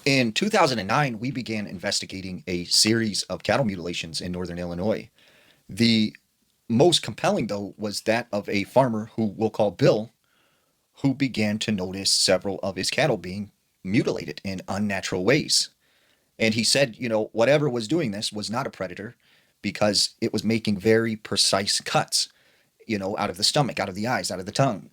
In 2009, we began investigating a series of cattle mutilations in northern Illinois. The most compelling, though, was that of a farmer who we'll call Bill, who began to notice several of his cattle being mutilated in unnatural ways. And he said, whatever was doing this was not a predator because it was making very precise cuts, out of the stomach, out of the eyes, out of the tongue.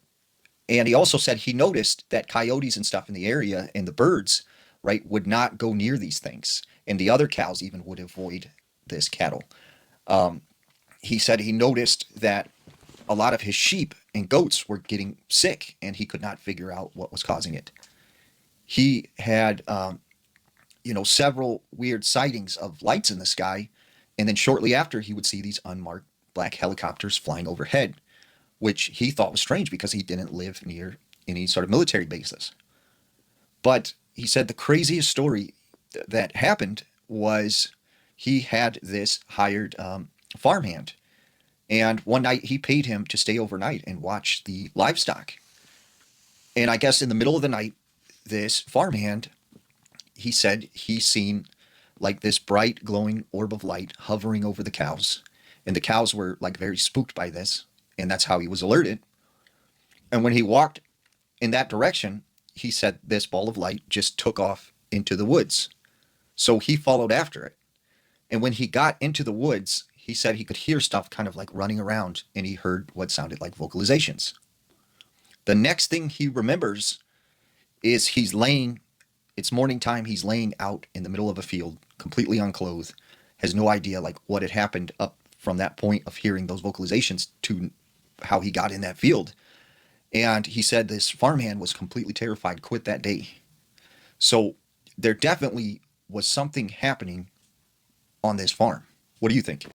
And he also said he noticed that coyotes and stuff in the area and the birds, right, would not go near these things. And the other cows even would avoid this cattle. He said he noticed that a lot of his sheep and goats were getting sick and he could not figure out what was causing it. He had, several weird sightings of lights in the sky. And then shortly after, he would see these unmarked black helicopters flying overhead, which he thought was strange because he didn't live near any sort of military bases. But he said the craziest story that happened was he had this hired farmhand. And one night he paid him to stay overnight and watch the livestock. And I guess in the middle of the night, this farmhand, he said he seen like this bright glowing orb of light hovering over the cows. And the cows were like very spooked by this. And that's how he was alerted. And when he walked in that direction, he said this ball of light just took off into the woods. So he followed after it. And when he got into the woods, he said he could hear stuff kind of like running around and he heard what sounded like vocalizations. The next thing he remembers is it's morning time, he's laying out in the middle of a field, completely unclothed, has no idea like what had happened up from that point of hearing those vocalizations to how he got in that field. And he said this farmhand was completely terrified, quit that day. So there definitely was something happening on this farm. What do you think?